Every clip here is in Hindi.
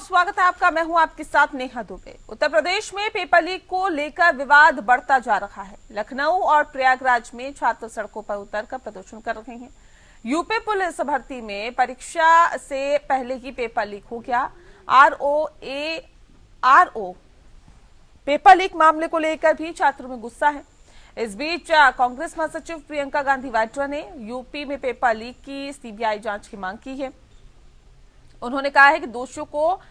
बहुत स्वागत है आपका। मैं हूं आपके साथ नेहा दुबे। उत्तर प्रदेश में पेपर लीक को लेकर विवाद बढ़ता जा रहा है। लखनऊ और प्रयागराज में छात्र सड़कों पर उतरकर प्रदर्शन कर रहे हैं। यूपी पुलिस भर्ती में परीक्षा से पहले ही पेपर लीक हो गया। आरओ पेपर लीक मामले को लेकर भी छात्रों में गुस्सा है। इस बीच कांग्रेस महासचिव प्रियंका गांधी वाड्रा ने यूपी में पेपर लीक की सीबीआई जांच की मांग की है। उन्होंने कहा है कि दोषियों को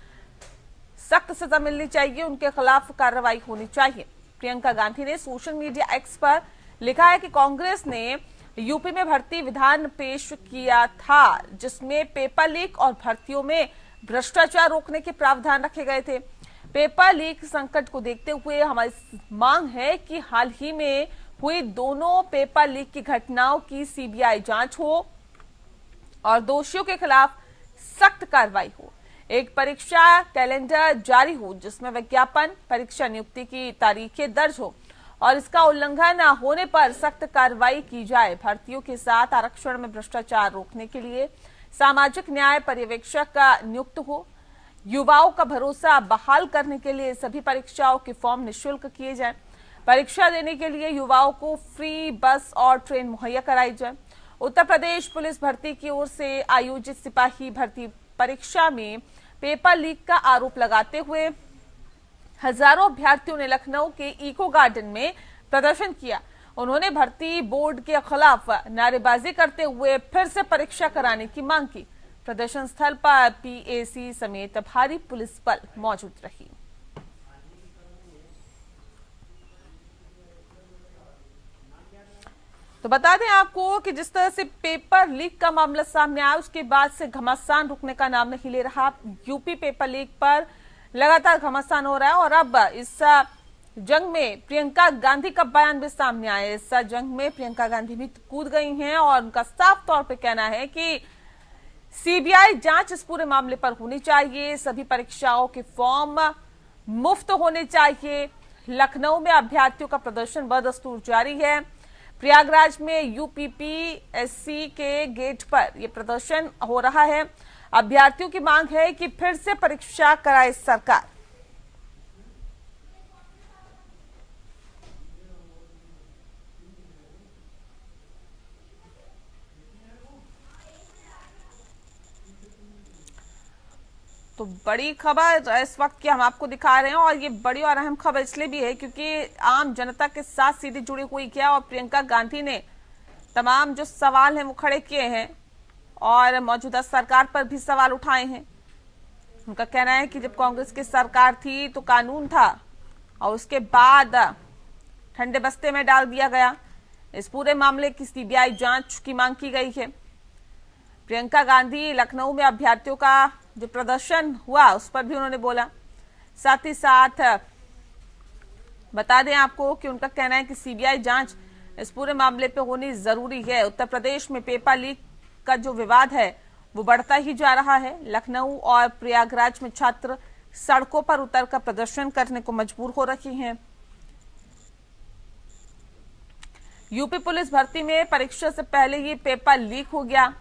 सख्त सजा मिलनी चाहिए, उनके खिलाफ कार्रवाई होनी चाहिए। प्रियंका गांधी ने सोशल मीडिया एक्स पर लिखा है कि कांग्रेस ने यूपी में भर्ती विधान पेश किया था, जिसमें पेपर लीक और भर्तियों में भ्रष्टाचार रोकने के प्रावधान रखे गए थे। पेपर लीक संकट को देखते हुए हमारी मांग है कि हाल ही में हुई दोनों पेपर लीक की घटनाओं की सीबीआई जांच हो और दोषियों के खिलाफ सख्त कार्रवाई हो। एक परीक्षा कैलेंडर जारी हो जिसमें विज्ञापन, परीक्षा नियुक्ति की तारीखें दर्ज हो और इसका उल्लंघन होने पर सख्त कार्रवाई की जाए। भर्तियों के साथ आरक्षण में भ्रष्टाचार रोकने के लिए सामाजिक न्याय पर्यवेक्षक का नियुक्त हो। युवाओं का भरोसा बहाल करने के लिए सभी परीक्षाओं के फॉर्म निःशुल्क किए जाएं। परीक्षा देने के लिए युवाओं को फ्री बस और ट्रेन मुहैया कराई जाए। उत्तर प्रदेश पुलिस भर्ती की ओर से आयोजित सिपाही भर्ती परीक्षा में पेपर लीक का आरोप लगाते हुए हजारों अभ्यर्थियों ने लखनऊ के इको गार्डन में प्रदर्शन किया। उन्होंने भर्ती बोर्ड के खिलाफ नारेबाजी करते हुए फिर से परीक्षा कराने की मांग की। प्रदर्शन स्थल पर पीएसी समेत भारी पुलिस बल मौजूद रही। तो बता दें आपको कि जिस तरह से पेपर लीक का मामला सामने आया, उसके बाद से घमासान रुकने का नाम नहीं ले रहा। यूपी पेपर लीक पर लगातार घमासान हो रहा है और अब इस जंग में प्रियंका गांधी का बयान भी सामने आया। इस जंग में प्रियंका गांधी भी कूद गई हैं और उनका साफ तौर पे कहना है कि सीबीआई जांच इस पूरे मामले पर होनी चाहिए। सभी परीक्षाओं के फॉर्म मुफ्त होने चाहिए। लखनऊ में अभ्यर्थियों का प्रदर्शन बदस्तूर जारी है। प्रयागराज में यूपीपीएससी के गेट पर यह प्रदर्शन हो रहा है। अभ्यर्थियों की मांग है कि फिर से परीक्षा कराए सरकार। तो बड़ी खबर इस वक्त की हम आपको दिखा रहे हैं और ये बड़ी और अहम खबर इसलिए भी है क्योंकि आम जनता के साथ सीधी जुड़ी हुई क्या और प्रियंका गांधी ने तमाम जो सवाल हैं वो खड़े किए हैं और मौजूदा सरकार पर भी सवाल उठाए हैं। उनका कहना है कि जब कांग्रेस की सरकार थी तो कानून था और उसके बाद ठंडे बस्ते में डाल दिया गया। इस पूरे मामले की सीबीआई जांच की मांग की गई है। प्रियंका गांधी लखनऊ में अभ्यर्थियों का जो प्रदर्शन हुआ उस पर भी उन्होंने बोला। साथ ही साथ बता दें आपको कि उनका कहना है कि सीबीआई जांच इस पूरे मामले पे होनी जरूरी है। उत्तर प्रदेश में पेपर लीक का जो विवाद है वो बढ़ता ही जा रहा है। लखनऊ और प्रयागराज में छात्र सड़कों पर उतरकर प्रदर्शन करने को मजबूर हो रही हैं। यूपी पुलिस भर्ती में परीक्षा से पहले ही पेपर लीक हो गया।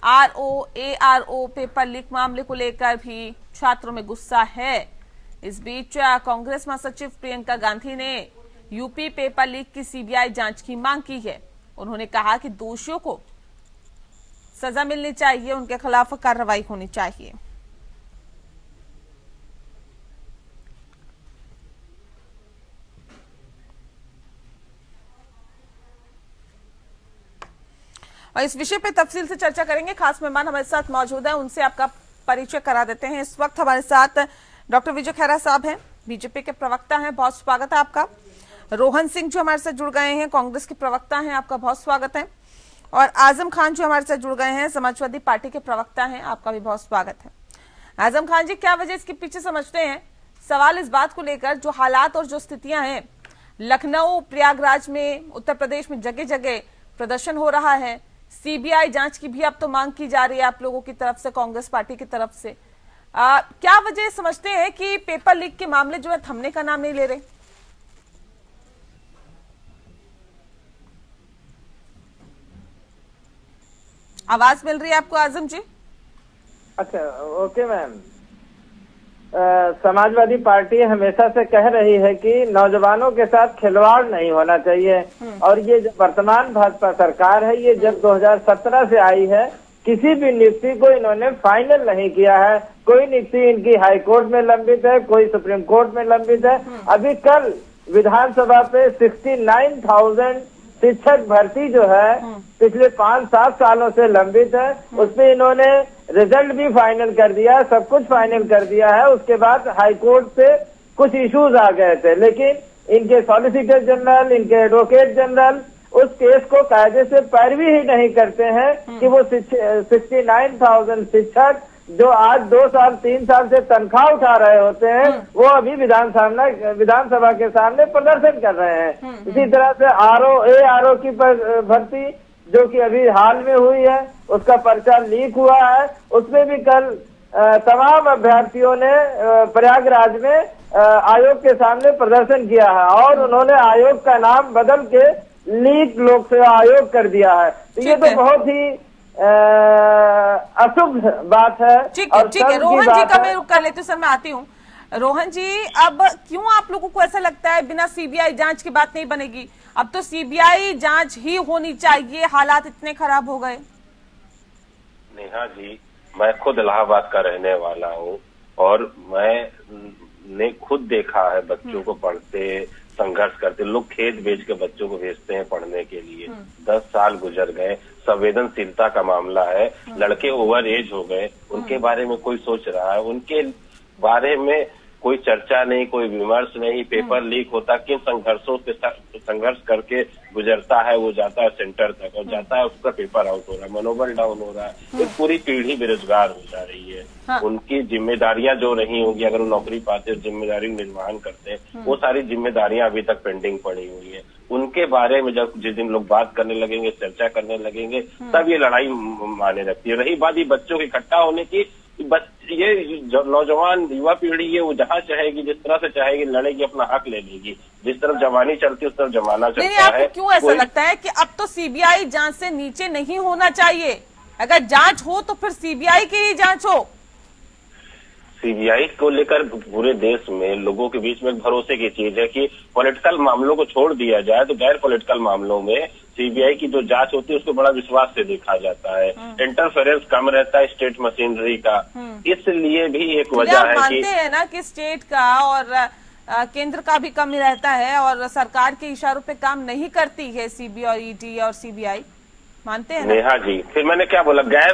आरओ पेपर लीक मामले को लेकर भी छात्रों में गुस्सा है। इस बीच कांग्रेस महासचिव प्रियंका गांधी ने यूपी पेपर लीक की सीबीआई जांच की मांग की है। उन्होंने कहा कि दोषियों को सजा मिलनी चाहिए, उनके खिलाफ कार्रवाई होनी चाहिए। और इस विषय पे तफसील से चर्चा करेंगे। खास मेहमान हमारे साथ मौजूद हैं, उनसे आपका परिचय करा देते हैं। इस वक्त हमारे साथ डॉक्टर विजय खैरा साहब हैं, बीजेपी के प्रवक्ता हैं, बहुत स्वागत है आपका। रोहन सिंह जो हमारे साथ जुड़ गए हैं, कांग्रेस के प्रवक्ता हैं, आपका बहुत स्वागत है। और आजम खान जो हमारे साथ जुड़ गए हैं, समाजवादी पार्टी के प्रवक्ता हैं, आपका भी बहुत स्वागत है। आजम खान जी, क्या वजह इसके पीछे समझते हैं? सवाल इस बात को लेकर जो हालात और जो स्थितियां हैं लखनऊ प्रयागराज में, उत्तर प्रदेश में जगह जगह प्रदर्शन हो रहा है। सीबीआई जांच की भी अब तो मांग की जा रही है आप लोगों की तरफ से, कांग्रेस पार्टी की तरफ से। क्या वजह समझते हैं कि पेपर लीक के मामले जो है थमने का नाम नहीं ले रहे? आवाज मिल रही है आपको आजम जी? अच्छा, ओके मैम। समाजवादी पार्टी हमेशा से कह रही है कि नौजवानों के साथ खिलवाड़ नहीं होना चाहिए। और ये जो वर्तमान भाजपा सरकार है, ये जब 2017 से आई है, किसी भी नियुक्ति को इन्होंने फाइनल नहीं किया है। कोई नियुक्ति इनकी हाई कोर्ट में लंबित है, कोई सुप्रीम कोर्ट में लंबित है। अभी कल विधानसभा पे 69,000 शिक्षक भर्ती जो है पिछले 5-7 सालों से लंबित है, उसमें इन्होंने रिजल्ट भी फाइनल कर दिया, सब कुछ फाइनल कर दिया है। उसके बाद हाई कोर्ट से कुछ इश्यूज आ गए थे, लेकिन इनके सॉलिसिटर जनरल, इनके एडवोकेट जनरल उस केस को कायदे से पैरवी ही नहीं करते हैं कि वो 69,000 शिक्षक जो आज 2 साल 3 साल से तनख्वाह उठा रहे होते हैं, वो अभी विधानसभा के सामने प्रदर्शन कर रहे हैं। इसी तरह से आरओ की भर्ती जो कि अभी हाल में हुई है, उसका पर्चा लीक हुआ है। उसमें भी कल तमाम अभ्यर्थियों ने प्रयागराज में आयोग के सामने प्रदर्शन किया है और उन्होंने आयोग का नाम बदल के लीक लोक सेवा आयोग कर दिया है। तो ये तो बहुत ही अशुभ बात है। ठीक है रोहन जी का मैं रुक कर लेती हूँ सर, मैं आती हूँ। रोहन जी, अब क्यों आप लोगों को ऐसा लगता है बिना सीबीआई जांच की बात नहीं बनेगी? अब तो सीबीआई जांच ही होनी चाहिए, हालात इतने खराब हो गए। नेहा जी, मैं खुद इलाहाबाद का रहने वाला हूँ और मैंने खुद देखा है बच्चों को पढ़ते संघर्ष करते। लोग खेत बेच के बच्चों को भेजते हैं पढ़ने के लिए। 10 साल गुजर गए, संवेदनशीलता का मामला है, लड़के ओवर एज हो गए, उनके बारे में कोई सोच रहा है? उनके बारे में कोई चर्चा नहीं, कोई विमर्श नहीं। पेपर लीक होता, किन संघर्षों के साथ संघर्ष करके गुजरता है, वो जाता है सेंटर तक और जाता है, उसका पेपर आउट हो रहा है, मनोबल डाउन हो रहा है। एक पूरी पीढ़ी बेरोजगार हो जा रही है। हाँ। उनकी जिम्मेदारियां जो नहीं होंगी, अगर वो नौकरी पाते और जिम्मेदारी निर्वहन करते हैं, वो सारी जिम्मेदारियां अभी तक पेंडिंग पड़ी हुई है। उनके बारे में जब जिस दिन लोग बात करने लगेंगे, चर्चा करने लगेंगे, तब ये लड़ाई माने लगती है। रही बात ये बच्चों के इकट्ठा होने की, ये जो नौजवान युवा पीढ़ी है वो जहाँ चाहेगी, जिस तरह से चाहेगी लड़ेगी, अपना हक ले लेगी। जिस तरफ जवानी चलती है उस तरफ जमाना चलता है। आपको क्यों ऐसा लगता है कि अब तो सीबीआई जांच से नीचे नहीं होना चाहिए? अगर जांच हो तो फिर सीबीआई की ही जांच हो। सीबीआई को लेकर पूरे देश में लोगों के बीच में भरोसे की चीज है कि पॉलिटिकल मामलों को छोड़ दिया जाए तो गैर पॉलिटिकल मामलों में सीबीआई की जो जांच होती है उसको बड़ा विश्वास से देखा जाता है। इंटरफेरेंस कम रहता है स्टेट मशीनरी का, इसलिए भी एक वजह है कि मानते हैं ना कि स्टेट का और केंद्र का भी कम रहता है और सरकार के इशारों पे काम नहीं करती है सीबीआई और ईडी और सीबीआई, मानते हैं नेहा जी? फिर मैंने क्या बोला, गैर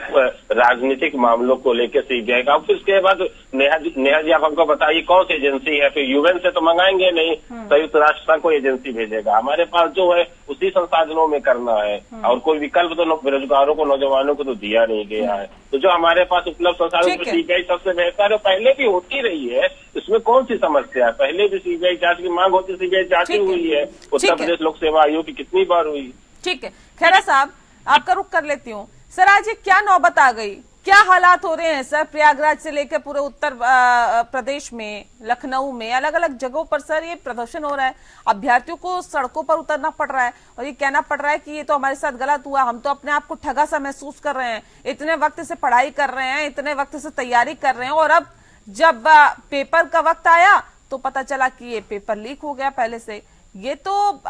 राजनीतिक मामलों को लेकर सीबीआई का। फिर उसके बाद नेहा जी आप हमको बताइए कौन सी एजेंसी है? फिर यूएन से तो मंगाएंगे नहीं, संयुक्त राष्ट्र को एजेंसी भेजेगा। हमारे पास जो है उसी संसाधनों में करना है और कोई विकल्प तो बेरोजगारों को, नौजवानों को तो दिया नहीं गया है। तो जो हमारे पास उपलब्ध संसाधन सीबीआई सबसे बेहतर है, पहले भी होती रही है, इसमें कौन सी समस्या है? पहले भी सीबीआई जांच की मांग होती, सीबीआई जांच हुई है। उत्तर प्रदेश लोक सेवा आयोग की कितनी बार हुई। ठीक है, खैरा साहब आपका रुख कर लेती हूँ। सर आज ये क्या नौबत आ गई, क्या हालात हो रहे हैं सर प्रयागराज से लेकर पूरे उत्तर प्रदेश में, लखनऊ में, अलग अलग जगहों पर सर ये प्रदर्शन हो रहा है, अभ्यर्थियों को सड़कों पर उतरना पड़ रहा है और ये कहना पड़ रहा है कि ये तो हमारे साथ गलत हुआ, हम तो अपने आप को ठगा सा महसूस कर रहे हैं, इतने वक्त से पढ़ाई कर रहे हैं, इतने वक्त से तैयारी कर रहे हैं और अब जब पेपर का वक्त आया तो पता चला कि ये पेपर लीक हो गया पहले से। ये तो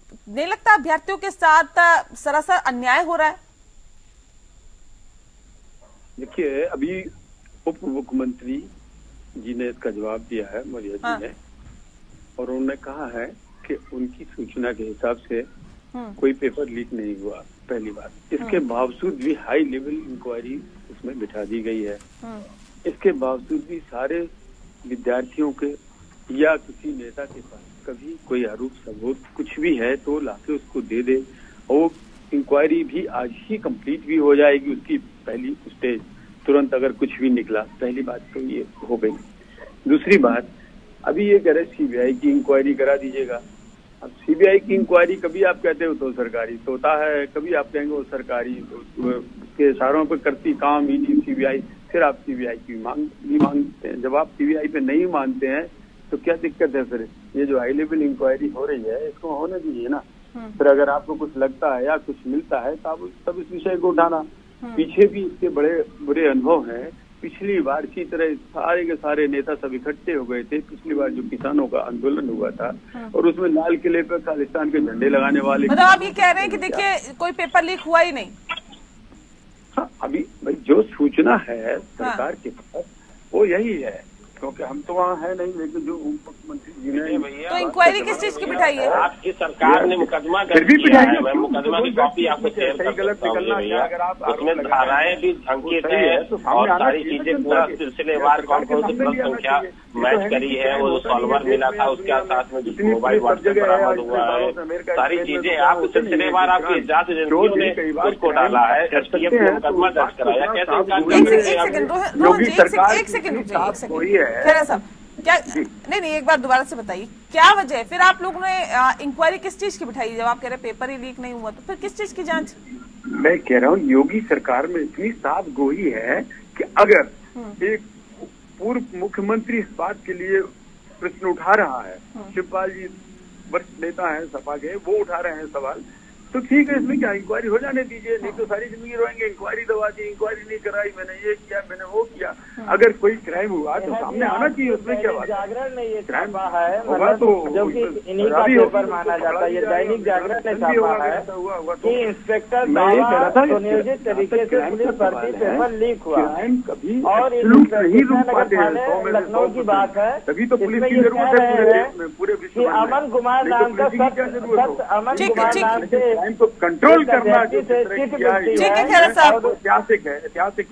नहीं लगता अभ्यर्थियों के साथ सरासर अन्याय हो रहा है? देखिए, अभी उप मुख्यमंत्री जी ने इसका जवाब दिया है, मौर्य जी ने, और उन्होंने कहा है कि उनकी सूचना के हिसाब से कोई पेपर लीक नहीं हुआ, पहली बात। इसके बावजूद भी हाई लेवल इंक्वायरी उसमें बिठा दी गई है। इसके बावजूद भी सारे विद्यार्थियों के या किसी नेता के पास कभी कोई आरोप सबूत कुछ भी है तो लाके उसको दे दे और इंक्वायरी भी आज ही कंप्लीट भी हो जाएगी, उसकी पहली स्टेज तुरंत अगर कुछ भी निकला। पहली बात तो ये हो गई। दूसरी बात, अभी ये कह रहे सीबीआई की इंक्वायरी करा दीजिएगा। अब सीबीआई की इंक्वायरी कभी आप कहते हो तो सरकारी तोता है, कभी आप कहेंगे वो सरकारी के इशारों पर करती काम ईडी सीबीआई, फिर आप सीबीआई की नहीं मांगते हैं। जब आप सीबीआई पे नहीं मानते हैं तो क्या दिक्कत है? फिर ये जो हाई लेवल इंक्वायरी हो रही है इसको होने दीजिए ना। फिर अगर आपको कुछ लगता है या कुछ मिलता है तो आप तब इस विषय को उठाना। पीछे भी इसके बड़े बुरे अनुभव हैं पिछली बार इसी तरह सारे के सारे नेता सब इकट्ठे हो गए थे। पिछली बार जो किसानों का आंदोलन हुआ था और उसमें लाल किले पर खालिस्तान के झंडे लगाने वाले, मतलब आप ये कह रहे हैं कि देखिए कोई पेपर लीक हुआ ही नहीं? हाँ, अभी भाई जो सूचना है सरकार के पास वो यही है, क्योंकि हम तो वहाँ है नहीं, लेकिन जो उप मुख्यमंत्री जी ने तो इंक्वायरी किस चीज की बिठाई है? आपकी सरकार ने मुकदमा दर्ज किया है, मैं मुकदमा की कॉपी आपको शेयर कर सकता हूँ भैया। उसमें धाराएं भी अंकित है और सारी चीजें पूरा सिलसिलेवार कौन कौन सी प्लस संख्या मैच करी है, वो जो सॉल्वर मिला था उसके साथ में जो मोबाइल व्हाट्सएप बरामद हुआ है, सारी चीजें आप सिलसिलेवार आपकी जांच एजेंसियों ने उसको डाला है, एसटीएफ ने मुकदमा दर्ज कराया। कैसे एक सेकंड खैरा साहब, क्या नहीं एक बार दोबारा से बताइए क्या वजह है? फिर आप लोगों ने इंक्वायरी किस चीज की बिठाई? जब आप कह रहे पेपर ही लीक नहीं हुआ तो फिर किस चीज की जांच? मैं कह रहा हूँ योगी सरकार में इतनी साफ गोई है कि अगर एक पूर्व मुख्यमंत्री इस बात के लिए प्रश्न उठा रहा है, शिवपाल जी वरिष्ठ नेता है सपा के, वो उठा रहे हैं सवाल, तो ठीक है, इसमें क्या इंक्वायरी हो जाने दीजिए, नहीं तो सारी जिंदगी रोएंगे इंक्वायरी दबा दी, इंक्वायरी नहीं कराई, मैंने ये किया, मैंने वो किया। अगर कोई क्राइम हुआ तो सामने आना चाहिए, उसमें क्या बात? जागरण ने ये छापा है, मतलब जो कि इन्हीं का पेपर माना जाता है, ये दैनिक जागरण ने छापा है कि इंस्पेक्टर सुनियोजित तरीके से पुलिस भर्ती पेपर लीक हुआ और लखनऊ की बात है, तभी तो पुलिस की जरूरत है पूरे विश्व में। अमन कुमार नाम का अमन कुमार नाम से तो कंट्रोल करना ठीक है खैरा साहब, ऐतिहासिक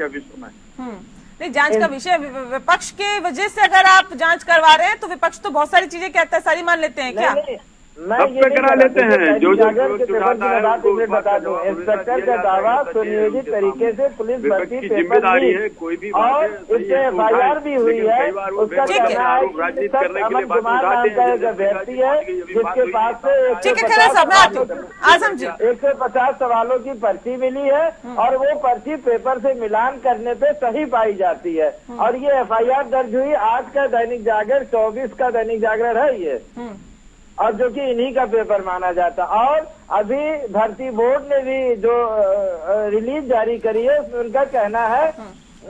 है विश्व में। नहीं, जांच का विषय विपक्ष के वजह से अगर आप जांच करवा रहे हैं तो विपक्ष तो बहुत सारी चीजें कहता है, सारी मान लेते हैं क्या? मैं ये करा लेते हैं जो बता दूं, इंस्पेक्टर का दावा सुनियोजित तरीके से पुलिस भर्ती पेपर लीक और इससे एफआईआर भी हुई है। उसका कहना है अमन कुमार नाम का एक अभ्यर्थी है जिसके पास से 150 सवालों की पर्ची मिली है और वो पर्ची पेपर से मिलान करने पे सही पाई जाती है और ये एफआईआर दर्ज हुई। आज का दैनिक जागरण 24 का दैनिक जागरण है ये, और जो कि इन्हीं का पेपर माना जाता। और अभी भर्ती बोर्ड ने भी जो रिलीज जारी करी है उसमें उनका कहना है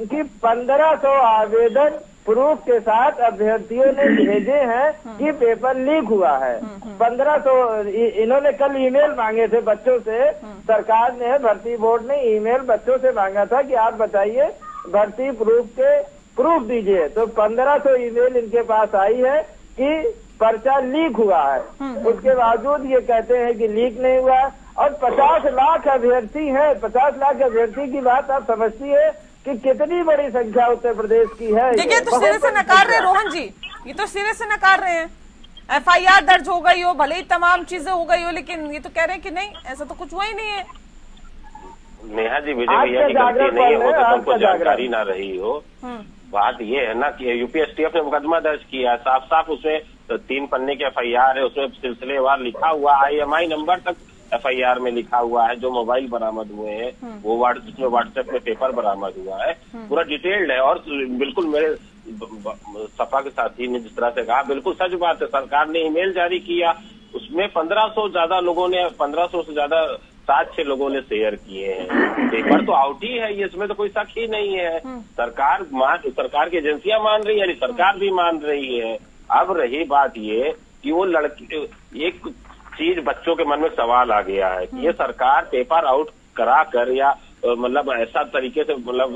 कि 1500 आवेदन प्रूफ के साथ अभ्यर्थियों ने भेजे हैं कि पेपर लीक हुआ है। 1500 इन्होंने कल ईमेल मांगे थे बच्चों से, सरकार ने भर्ती बोर्ड ने ईमेल बच्चों से मांगा था कि आप बताइए भर्ती प्रूफ दीजिए, तो 1500 ईमेल इनके पास आई है कि पर्चा लीक हुआ है। उसके बावजूद ये कहते हैं कि लीक नहीं हुआ और 50 लाख अभ्यर्थी हैं। 50 लाख अभ्यर्थी की बात आप समझती है कि कितनी बड़ी संख्या उत्तर प्रदेश की है। देखिए तो सिरे से नकार रहे रोहन जी, ये तो सिरे से नकार रहे हैं। एफआईआर दर्ज हो गई हो, भले ही तमाम चीजें हो गई हो, लेकिन ये तो कह रहे हैं कि नहीं ऐसा तो कुछ हुआ ही नहीं है। नेहा जी, विजय भैया की गलती नहीं हो तो तुमको जानकारी ना रही हो। बात ये है ना कि यूपीएसटीएफ ने मुकदमा दर्ज किया, साफ साफ उसमें 3 पन्ने के एफआईआर है, उसमें सिलसिलेवार लिखा हुआ, IMI नंबर तक एफआईआर में लिखा हुआ है, जो मोबाइल बरामद हुए हैं वो जिसमें व्हाट्सएप में पेपर बरामद हुआ है, पूरा डिटेल्ड है। और बिल्कुल मेरे सपा के साथी ने जिस तरह से कहा बिल्कुल सच बात है, सरकार ने ईमेल जारी किया, उसमें 1500 ज्यादा लोगों ने 1500 से ज्यादा 7-6 लोगों ने शेयर किए हैं। पेपर तो आउट ही है, ये इसमें तो कोई शक ही नहीं है। सरकार की एजेंसियां मान रही है, सरकार भी मान रही है। अब रही बात ये कि वो लड़की, एक चीज बच्चों के मन में सवाल आ गया है कि ये सरकार पेपर आउट करा कर या मतलब ऐसा तरीके से मतलब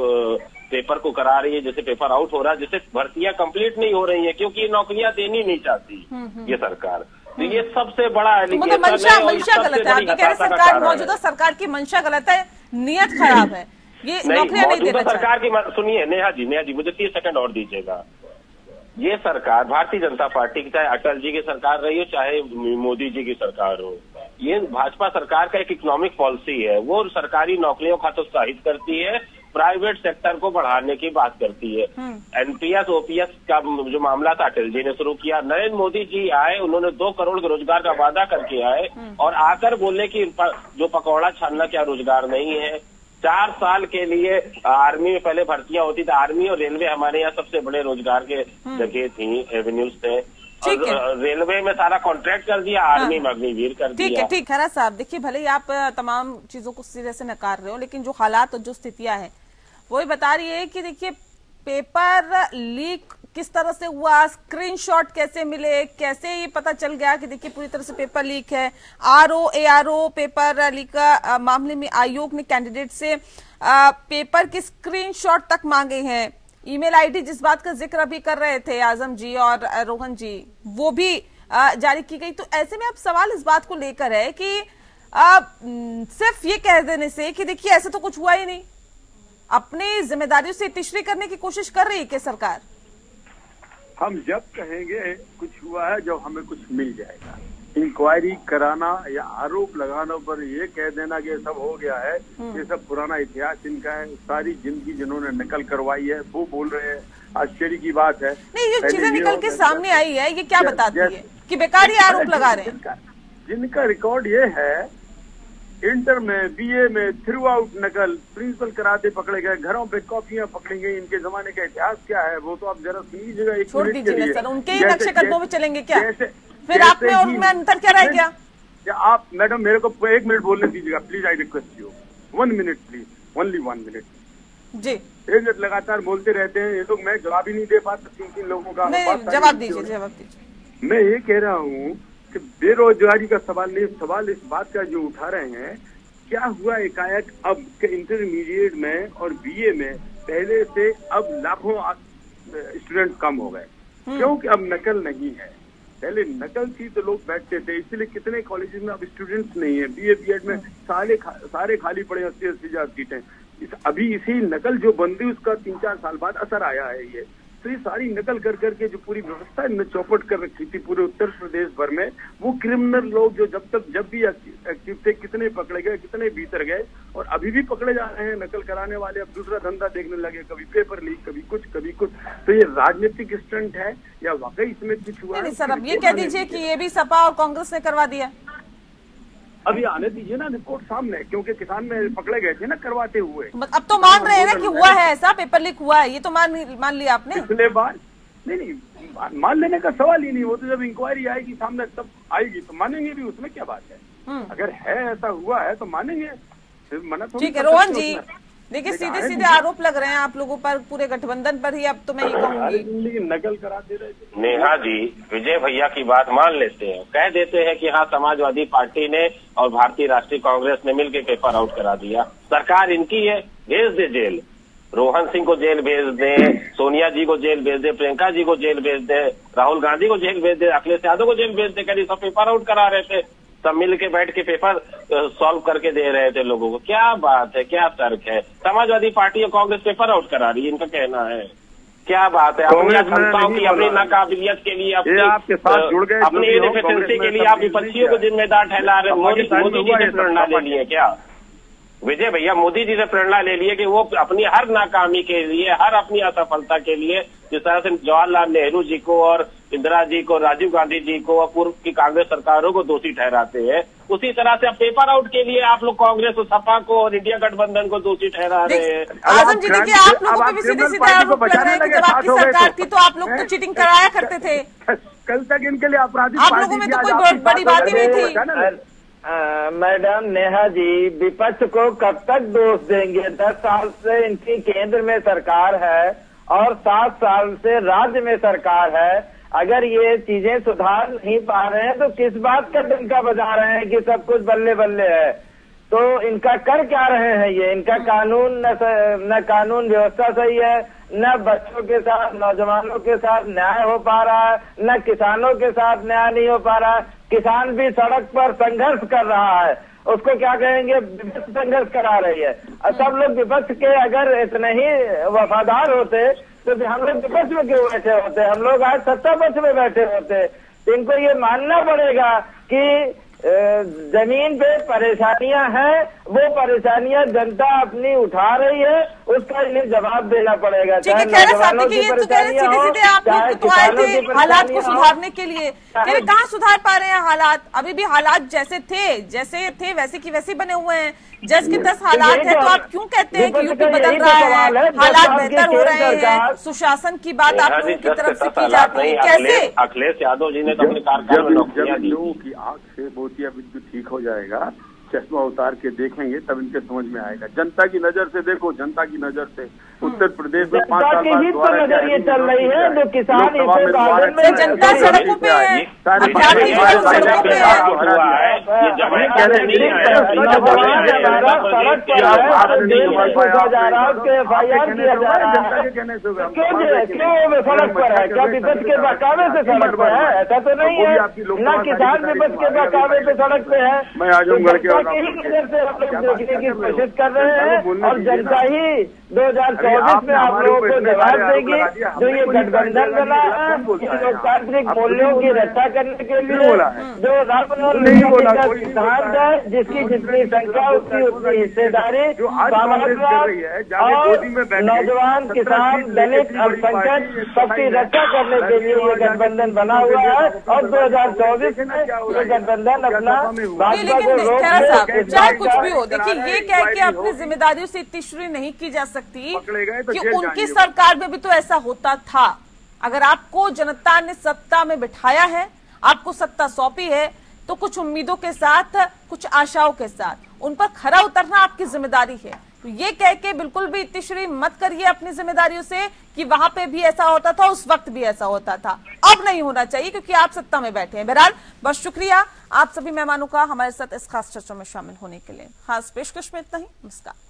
पेपर को करा रही है जैसे पेपर आउट हो रहा है, जैसे भर्तियां कंप्लीट नहीं हो रही है, क्योंकि नौकरियां देनी नहीं चाहती ये सरकार। तो ये सबसे बड़ा मतलब मंशा गलत है। आप कह रहे सरकार, मौजूदा सरकार की मंशा गलत है, नियत खराब है, ये नौकरियां नहीं देना सरकार की। सुनिए नेहा जी मुझे 30 सेकंड और दीजिएगा। ये सरकार भारतीय जनता पार्टी की, चाहे अटल जी की सरकार रही हो चाहे मोदी जी की सरकार हो, ये भाजपा सरकार का एक इकोनॉमिक पॉलिसी है। वो सरकारी नौकरियों का हतोत्साहित करती है, प्राइवेट सेक्टर को बढ़ाने की बात करती है। एनपीएस ओपीएस का जो मामला था अटल जी ने शुरू किया, नरेंद्र मोदी जी आए, उन्होंने 2 करोड़ के रोजगार का वादा करके आए और आकर बोले कि जो पकौड़ा छानना क्या रोजगार नहीं है। 4 साल के लिए आर्मी में पहले भर्तियां होती थी, आर्मी और रेलवे हमारे यहाँ सबसे बड़े रोजगार के जगह थी, एवेन्यूज थे, और रेलवे में सारा कॉन्ट्रैक्ट कर दिया, आर्मी में अग्निवीर कर दिया। ठीक है, ठीक। खैरा साहब देखिए, भले ही आप तमाम चीजों को सिरे से नकार रहे हो, लेकिन जो हालात और जो स्थितियां हैं वही बता रही है कि देखिए पेपर लीक किस तरह से हुआ, स्क्रीनशॉट कैसे मिले, कैसे ये पता चल गया कि देखिए पूरी तरह से पेपर लीक है। ARO पेपर लीक का मामले में आयोग ने कैंडिडेट से पेपर के स्क्रीनशॉट तक मांगे हैं। ईमेल आईडी जिस बात का जिक्र अभी कर रहे थे आजम जी और रोहन जी, वो भी जारी की गई। तो ऐसे में अब सवाल इस बात को लेकर है कि सिर्फ ये कह देने से कि देखिए ऐसा तो कुछ हुआ ही नहीं, अपनी जिम्मेदारियों से तिश्री करने की कोशिश कर रही है कि सरकार? हम जब कहेंगे कुछ हुआ है जब हमें कुछ मिल जाएगा। इंक्वायरी कराना या आरोप लगाना पर ये कह देना कि सब हो गया है, ये सब पुराना इतिहास इनका है। सारी जिंदगी जिन्होंने नकल करवाई है वो बोल रहे हैं, आश्चर्य की बात है। नहीं, ये चीजें निकल के सामने आई है, ये क्या बताती है कि बेकार ही आरोप लगा रहे हैं? जिनका रिकॉर्ड ये है, इंटर में BA में थ्रू आउट नकल, प्रिंसिपल कराते पकड़े गए, घरों पे कॉपियां पकड़ी गई। इनके जमाने का इतिहास क्या है वो तो आप जरा सुन लीजिएगा। एक छोड़ मिनट के दीजिए लिए सर, उनके ही नक्शे कदमों में चलेंगे क्या? फिर आप में और जैसे उनमें अंतर क्या रह गया? आप मैडम मेरे को 1 मिनट बोलने दीजिएगा please, I request you 1 minute please, only 1 minute जी। 1 मिनट लगातार बोलते रहते हैं ये लोग, मैं जवाब ही नहीं दे पाता 3 लोगों का। जवाब दीजिए, जवाब दीजिए। मैं ये कह रहा हूँ कि बेरोजगारी का सवाल नहीं, सवाल इस बात का जो उठा रहे हैं, क्या हुआ एकाएक अब के इंटरमीडिएट में और BA में पहले से अब लाखों स्टूडेंट कम हो गए, क्योंकि अब नकल नहीं है। पहले नकल थी तो लोग बैठते थे, इसलिए कितने कॉलेजेस में अब स्टूडेंट्स नहीं है। BA BEd में सारे खाली पड़े 80,000 सीटें। अभी इसी नकल जो बन रही उसका 3-4 साल बाद असर आया है ये। तो ये सारी नकल कर करके जो पूरी व्यवस्था इनने चौपट कर रखी थी पूरे उत्तर प्रदेश भर में, वो क्रिमिनल लोग जो जब भी एक्टिव थे, कितने पकड़े गए, कितने भीतर गए, और अभी भी पकड़े जा रहे हैं नकल कराने वाले। अब दूसरा धंधा देखने लगे, कभी पेपर लीक, कभी कुछ कभी कुछ। तो ये राजनीतिक स्टंट है या वाकई इसमें कुछ हुआ? नहीं सर, अब ये कह दीजिए कि ये भी सपा और कांग्रेस ने करवा दिया। अभी आने दीजिए ना रिपोर्ट सामने, क्योंकि किसान में पकड़े गए थे ना करवाते हुए। अब तो मान रहे हैं ना कि हुआ है ऐसा, पेपर लीक हुआ है, ये तो मान लिया आपने। पिछले बार नहीं मान लेने का सवाल ही नहीं, वो तो जब इंक्वायरी आएगी सामने तब आएगी तो मानेंगे भी, उसमें क्या बात है। अगर है ऐसा हुआ है तो मानेंगे, मना थोड़ी। ठीक है रोहन जी, देखिए सीधे सीधे आरोप लग रहे हैं आप लोगों पर, पूरे गठबंधन पर ही। अब तो मैं ये कहूंगी नकल कराते रहे। नेहा जी, विजय भैया की बात मान लेते हैं, कह देते हैं कि हाँ समाजवादी पार्टी ने और भारतीय राष्ट्रीय कांग्रेस ने मिलकर पेपर आउट करा दिया, सरकार इनकी है, भेज दे जेल। रोहन सिंह को जेल भेज दे, सोनिया जी को जेल भेज दे, प्रियंका जी को जेल भेज दे, राहुल गांधी को जेल भेज दे, अखिलेश यादव को जेल भेज दे, कभी सब पेपर आउट करा रहे थे, सब मिल के बैठ के पेपर सॉल्व करके दे रहे थे लोगों को। क्या बात है, क्या तर्क है? समाजवादी पार्टी और कांग्रेस पेपर आउट करा रही है, इनका कहना है। क्या बात है? अपनी क्षमताओं की, अपनी नाकाबिलियत के लिए, अपनी इनएफिशिएंसी के लिए आप विपक्षियों को जिम्मेदार ठहरा रहे। मोदी जी से प्रेरणा ले लिए क्या विजय भैया? मोदी जी से प्रेरणा ले लिए कि वो अपनी हर नाकामी के लिए, हर अपनी असफलता के लिए, जिस तरह से जवाहरलाल नेहरू जी को और इंदिरा जी को, राजीव गांधी जी को और पूर्व की कांग्रेस सरकारों को दोषी ठहराते हैं, उसी तरह से अब पेपर आउट के लिए आप लोग कांग्रेस और सपा को और इंडिया गठबंधन को दोषी ठहरा रहे हैं। आजम जी देखिए, आप लोगों को भी सीधे सीधे आरोप लग रहा है कि जब आपकी सरकार थी तो आप लोग तो चीटिंग कराया करते थे। कल तक इनके लिए आपराधिक, आप लोगों में तो कोई बड़ी बात ही नहीं थी। मैडम नेहा जी, विपक्ष को कब तक दोष देंगे? 10 साल से इनकी केंद्र में सरकार है और 7 साल से राज्य में सरकार है। अगर ये चीजें सुधार नहीं पा रहे हैं तो किस बात का डंका बजा रहे हैं कि सब कुछ बल्ले बल्ले है? तो इनका कर क्या रहे हैं ये? इनका कानून न कानून व्यवस्था सही है, न बच्चों के साथ, नौजवानों के साथ न्याय हो पा रहा है, न किसानों के साथ न्याय नहीं हो पा रहा है। किसान भी सड़क पर संघर्ष कर रहा है, उसको क्या कहेंगे? विपक्ष संघर्ष करा रही है। सब लोग विपक्ष के अगर इतने ही वफादार होते तो हम लोग विपक्ष में क्यों बैठे होते? हम लोग आज सत्ता पक्ष में बैठे होते। तो इनको ये मानना पड़ेगा कि जमीन पे परेशानियां हैं, वो परेशानियां जनता अपनी उठा रही है, उसका इन्हें जवाब देना पड़ेगा। चाहे नौजवानों की परेशानियां हो, चाहे किसानों की परेशानियां, हालात को सुधारने के लिए कहाँ सुधार पा रहे हैं हालात? अभी भी हालात जैसे थे वैसे की वैसे बने हुए हैं, जस के तस हालात है। तो आप क्यों कहते हैं कि यूपी बदल रहा है, हालात बेहतर हो रहे हैं, सुशासन की बात आप लोगों की तरफ से की जाती है? कैसे? अखिलेश यादव जी ने तो अपने कार्यकाल में जब लोगों की आंख से मोतिया बिल्कुल ठीक हो जाएगा चश्मा उतार के देखेंगे तब इनके समझ में आएगा। जनता की नजर से देखो, जनता की नजर से उत्तर प्रदेश में 5 साल बाद दोबारा नजर ये चल रही है जो किसान जनता सड़कों पे है, क्यों सड़क पर है? क्या विपक्ष के बहकावे से सड़क पर है? ऐसा तो नहीं है ना, किसान विपक्ष के बहकावे से सड़क पे है। मैं आजमगढ़ के नजर से हम लोग देखने की कोशिश कर रहे हैं और जनता ही 2024 में आप लोगों को जवाब देगी। जो ये गठबंधन बना है लोकतांत्रिक मूल्यों की रक्षा करने के लिए, जो राममनोहर का सिद्धांत है, जिसकी जितनी संख्या उतनी हिस्सेदारी, और नौजवान, किसान, दलित, अल्पसंख्यक सबकी रक्षा करने के लिए ये गठबंधन बना हुआ है। और 2024 में ये गठबंधन अपना भाजपा को रोक दे। चाहे कुछ भी हो, देखिए ये कह के अपनी जिम्मेदारियों से इतनी शुरू नहीं की जा सकती कि उनकी सरकार में भी तो ऐसा होता था। अगर आपको जनता ने सत्ता में बिठाया है, आपको सत्ता सौंपी है, तो कुछ उम्मीदों के साथ, कुछ आशाओं के साथ उन पर खरा उतरना आपकी जिम्मेदारी है। तो ये कह के बिल्कुल भी इतनी शुरू मत करिए अपनी जिम्मेदारियों से कि वहां पे भी ऐसा होता था, उस वक्त भी ऐसा होता था। अब नहीं होना चाहिए क्योंकि आप सत्ता में बैठे हैं। बहरहाल बस शुक्रिया आप सभी मेहमानों का हमारे साथ इस खास चर्चा में शामिल होने के लिए। खास पेशकश में इतना ही। नमस्कार।